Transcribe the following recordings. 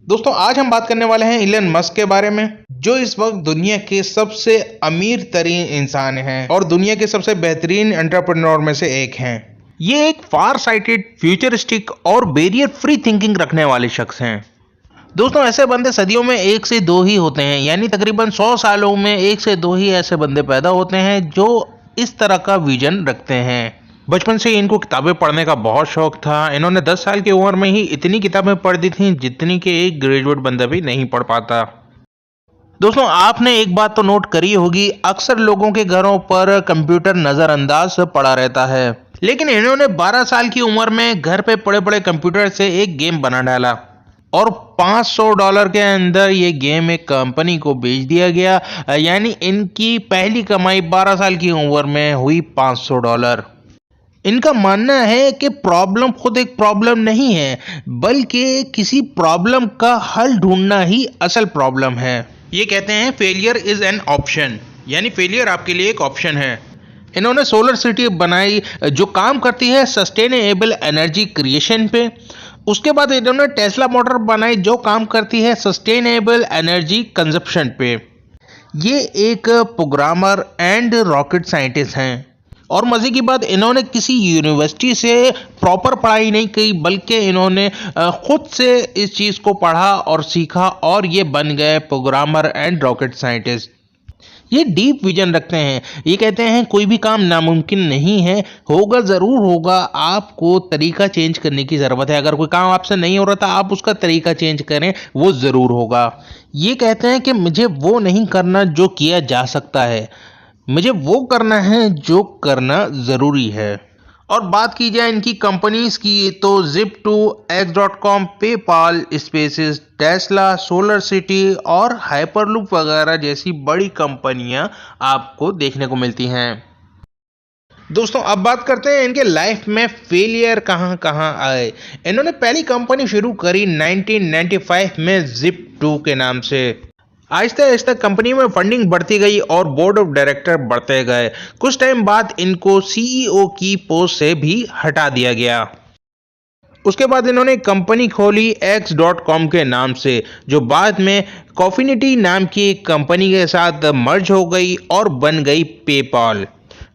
दोस्तों आज हम बात करने वाले हैं इलन मस्क के बारे में, जो इस वक्त दुनिया के सबसे अमीर तरीन इंसान हैं और दुनिया के सबसे बेहतरीन एंटरप्रेन्योर में से एक हैं। ये एक फार साइटेड, फ्यूचरिस्टिक और बैरियर फ्री थिंकिंग रखने वाले शख्स हैं। दोस्तों ऐसे बंदे सदियों में एक से दो ही होते हैं, यानी तकरीबन 100 सालों में एक से दो ही ऐसे बंदे पैदा होते हैं जो इस तरह का विजन रखते हैं। बचपन से इनको किताबें पढ़ने का बहुत शौक था। इन्होंने 10 साल की उम्र में ही इतनी किताबें पढ़ दी थी जितनी कि एक ग्रेजुएट बंदा भी नहीं पढ़ पाता। दोस्तों आपने एक बात तो नोट करी होगी, अक्सर लोगों के घरों पर कंप्यूटर नजरअंदाज पड़ा रहता है, लेकिन इन्होंने 12 साल की उम्र में घर पे पड़े पड़े कंप्यूटर से एक गेम बना डाला और $500 के अंदर ये गेम एक कंपनी को बेच दिया गया। यानी इनकी पहली कमाई 12 साल की उम्र में हुई $500। इनका मानना है कि प्रॉब्लम खुद एक प्रॉब्लम नहीं है, बल्कि किसी प्रॉब्लम का हल ढूंढना ही असल प्रॉब्लम है। ये कहते हैं फेलियर इज एन ऑप्शन, यानी फेलियर आपके लिए एक ऑप्शन है। इन्होंने सोलर सिटी बनाई जो काम करती है सस्टेनेबल एनर्जी क्रिएशन पे। उसके बाद इन्होंने टेस्ला मोटर बनाई जो काम करती है सस्टेनेबल एनर्जी कंजप्शन पे। ये एक प्रोग्रामर एंड रॉकेट साइंटिस्ट हैं। और मजे की बात, इन्होंने किसी यूनिवर्सिटी से प्रॉपर पढ़ाई नहीं की, बल्कि इन्होंने खुद से इस चीज़ को पढ़ा और सीखा और ये बन गए प्रोग्रामर एंड रॉकेट साइंटिस्ट। ये डीप विजन रखते हैं। ये कहते हैं कोई भी काम नामुमकिन नहीं है, होगा ज़रूर होगा, आपको तरीका चेंज करने की ज़रूरत है। अगर कोई काम आपसे नहीं हो रहा था, आप उसका तरीका चेंज करें, वो ज़रूर होगा। ये कहते हैं कि मुझे वो नहीं करना जो किया जा सकता है, मुझे वो करना है जो करना ज़रूरी है। और बात की जाए इनकी कंपनीज की तो Zip2, X.com, PayPal, spaces, Tesla, solar city और हाइपरलूप वगैरह जैसी बड़ी कंपनियां आपको देखने को मिलती हैं। दोस्तों अब बात करते हैं इनके लाइफ में फेलियर कहां कहां आए। इन्होंने पहली कंपनी शुरू करी 1995 में Zip2 के नाम से। आहिस्ता आहिस्ता कंपनी में फंडिंग बढ़ती गई और बोर्ड ऑफ डायरेक्टर बढ़ते गए। कुछ टाइम बाद इनको सीईओ की पोस्ट से भी हटा दिया गया। उसके बाद इन्होंने कंपनी खोली X.com के नाम से, जो बाद में कॉफिनिटी नाम की एक कंपनी के साथ मर्ज हो गई और बन गई पेपाल,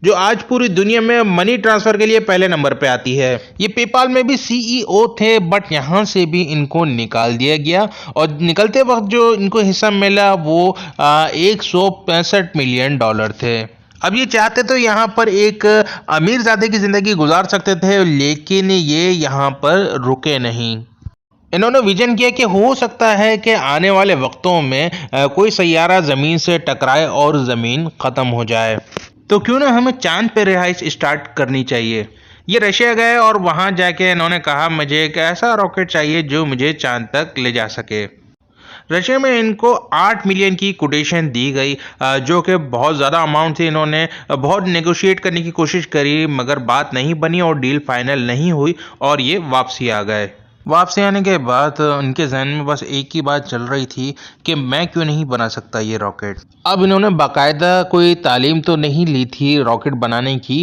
जो आज पूरी दुनिया में मनी ट्रांसफर के लिए पहले नंबर पे आती है। ये पेपाल में भी सीईओ थे, बट यहाँ से भी इनको निकाल दिया गया और निकलते वक्त जो इनको हिस्सा मिला वो $165 मिलियन थे। अब ये चाहते तो यहाँ पर एक अमीरजादे की जिंदगी गुजार सकते थे, लेकिन ये यहाँ पर रुके नहीं। इन्होंने विजन किया कि हो सकता है कि आने वाले वक्तों में कोई सैयारा ज़मीन से टकराए और ज़मीन ख़त्म हो जाए, तो क्यों ना हमें चांद पे रिहाइश स्टार्ट करनी चाहिए। ये रशिया गए और वहाँ जाके इन्होंने कहा मुझे एक ऐसा रॉकेट चाहिए जो मुझे चांद तक ले जा सके। रशिया में इनको 8 मिलियन की कोटेशन दी गई, जो कि बहुत ज़्यादा अमाउंट थी। इन्होंने बहुत नेगोशिएट करने की कोशिश करी, मगर बात नहीं बनी और डील फाइनल नहीं हुई और ये वापसी आ गए। वापसी आने के बाद उनके जहन में बस एक ही बात चल रही थी कि मैं क्यों नहीं बना सकता ये रॉकेट। अब इन्होंने बाकायदा कोई तालीम तो नहीं ली थी रॉकेट बनाने की,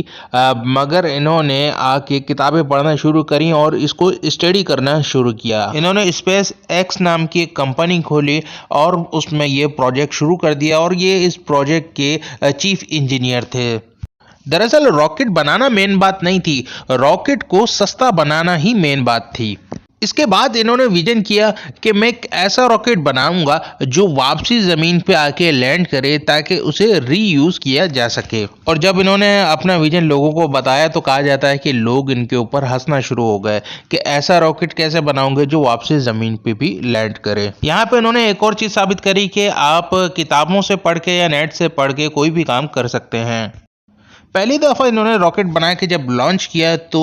मगर इन्होंने आके किताबें पढ़ना शुरू करी और इसको स्टडी करना शुरू किया। इन्होंने स्पेस एक्स नाम की एक कंपनी खोली और उसमें ये प्रोजेक्ट शुरू कर दिया और ये इस प्रोजेक्ट के चीफ इंजीनियर थे। दरअसल रॉकेट बनाना मेन बात नहीं थी, रॉकेट को सस्ता बनाना ही मेन बात थी। इसके बाद इन्होंने विजन किया कि मैं एक ऐसा रॉकेट बनाऊंगा जो वापसी ज़मीन पे आके लैंड करे ताकि उसे रीयूज़ किया जा सके। और जब इन्होंने अपना विजन लोगों को बताया तो कहा जाता है कि लोग इनके ऊपर हंसना शुरू हो गए कि ऐसा रॉकेट कैसे बनाओगे जो वापसी ज़मीन पे भी लैंड करे। यहाँ पे इन्होंने एक और चीज़ साबित करी कि आप किताबों से पढ़ के या नेट से पढ़ के कोई भी काम कर सकते हैं। पहली दफ़ा इन्होंने रॉकेट बना के जब लॉन्च किया तो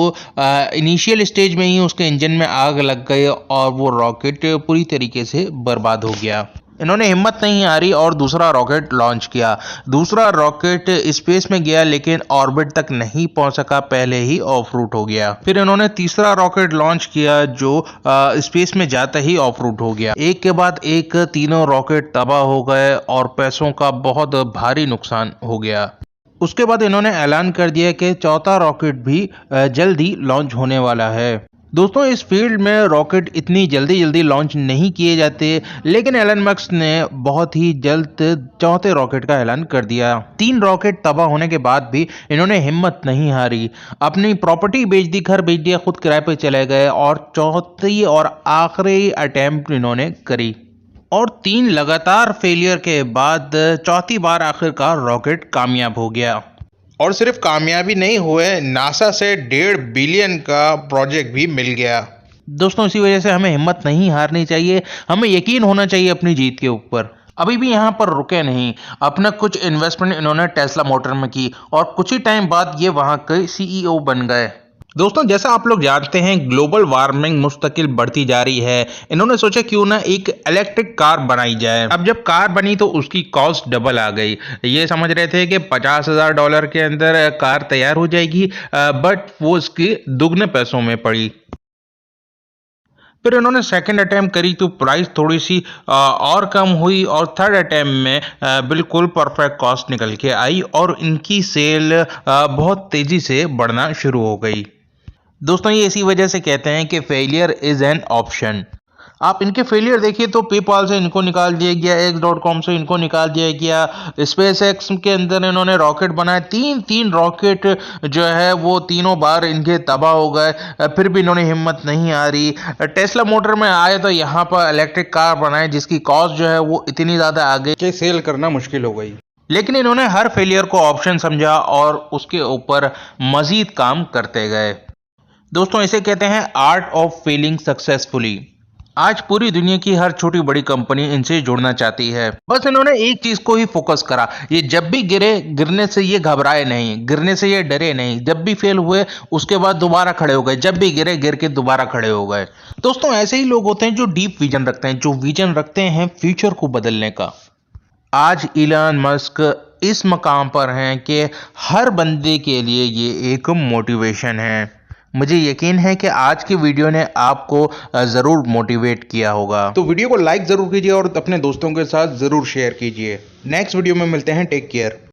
इनिशियल स्टेज में ही उसके इंजन में आग लग गई और वो रॉकेट पूरी तरीके से बर्बाद हो गया। इन्होंने हिम्मत नहीं हारी और दूसरा रॉकेट लॉन्च किया। दूसरा रॉकेट स्पेस में गया लेकिन ऑर्बिट तक नहीं पहुंच सका, पहले ही ऑफ रूट हो गया। फिर इन्होंने तीसरा रॉकेट लॉन्च किया जो स्पेस में जाते ही ऑफ रूट हो गया। एक के बाद एक तीनों रॉकेट तबाह हो गए और पैसों का बहुत भारी नुकसान हो गया। उसके बाद इन्होंने ऐलान कर दिया कि चौथा रॉकेट भी जल्द ही लॉन्च होने वाला है। दोस्तों इस फील्ड में रॉकेट इतनी जल्दी लॉन्च नहीं किए जाते, लेकिन एलन मस्क ने बहुत ही जल्द चौथे रॉकेट का ऐलान कर दिया। 3 रॉकेट तबाह होने के बाद भी इन्होंने हिम्मत नहीं हारी, अपनी प्रॉपर्टी बेच दी, घर बेच दिया, खुद किराए पे चले गए और चौथी और आखिरी अटेम्प्ट इन्होंने करी और 3 लगातार फेलियर के बाद चौथी बार आखिरकार रॉकेट कामयाब हो गया। और सिर्फ कामयाबी नहीं हुए, नासा से 1.5 बिलियन का प्रोजेक्ट भी मिल गया। दोस्तों इसी वजह से हमें हिम्मत नहीं हारनी चाहिए, हमें यकीन होना चाहिए अपनी जीत के ऊपर। अभी भी यहाँ पर रुके नहीं, अपना कुछ इन्वेस्टमेंट इन्होंने टेस्ला मोटर में की और कुछ ही टाइम बाद ये वहाँ के सीईओ बन गए। दोस्तों जैसा आप लोग जानते हैं ग्लोबल वार्मिंग मुस्तकिल बढ़ती जा रही है, इन्होंने सोचा क्यों ना एक इलेक्ट्रिक कार बनाई जाए। अब जब कार बनी तो उसकी कॉस्ट डबल आ गई। ये समझ रहे थे कि $50,000 के अंदर कार तैयार हो जाएगी, बट वो उसकी दुगने पैसों में पड़ी। फिर इन्होंने सेकंड अटेम्प्ट करी तो प्राइस थोड़ी सी और कम हुई और थर्ड अटेम्प्ट में बिल्कुल परफेक्ट कॉस्ट निकल के आई और इनकी सेल बहुत तेजी से बढ़ना शुरू हो गई। दोस्तों ये इसी वजह से कहते हैं कि फेलियर इज एन ऑप्शन। आप इनके फेलियर देखिए तो पेपाल से इनको निकाल दिया गया, X.com से इनको निकाल दिया गया, स्पेस एक्स के अंदर इन्होंने रॉकेट बनाए, तीन रॉकेट जो है वो तीनों बार इनके तबाह हो गए, फिर भी इन्होंने हिम्मत नहीं आ रही। टेस्ला मोटर में आए तो यहाँ पर इलेक्ट्रिक कार बनाए जिसकी कॉस्ट जो है वो इतनी ज़्यादा आ गई कि सेल करना मुश्किल हो गई। लेकिन इन्होंने हर फेलियर को ऑप्शन समझा और उसके ऊपर मजीद काम करते गए। दोस्तों इसे कहते हैं आर्ट ऑफ फेलिंग सक्सेसफुली। आज पूरी दुनिया की हर छोटी बड़ी कंपनी इनसे जुड़ना चाहती है। बस इन्होंने एक चीज को ही फोकस करा, ये जब भी गिरने से ये घबराए नहीं, गिरने से ये डरे नहीं, जब भी फेल हुए उसके बाद दोबारा खड़े हो गए, जब भी गिर के दोबारा खड़े हो गए। दोस्तों ऐसे ही लोग होते हैं जो डीप विजन रखते हैं, जो विजन रखते हैं फ्यूचर को बदलने का। आज इलन मस्क इस मकाम पर हैं कि हर बंदे के लिए ये एक मोटिवेशन है। मुझे यकीन है कि आज की वीडियो ने आपको ज़रूर मोटिवेट किया होगा। तो वीडियो को लाइक ज़रूर कीजिए और अपने दोस्तों के साथ ज़रूर शेयर कीजिए। नेक्स्ट वीडियो में मिलते हैं, टेक केयर।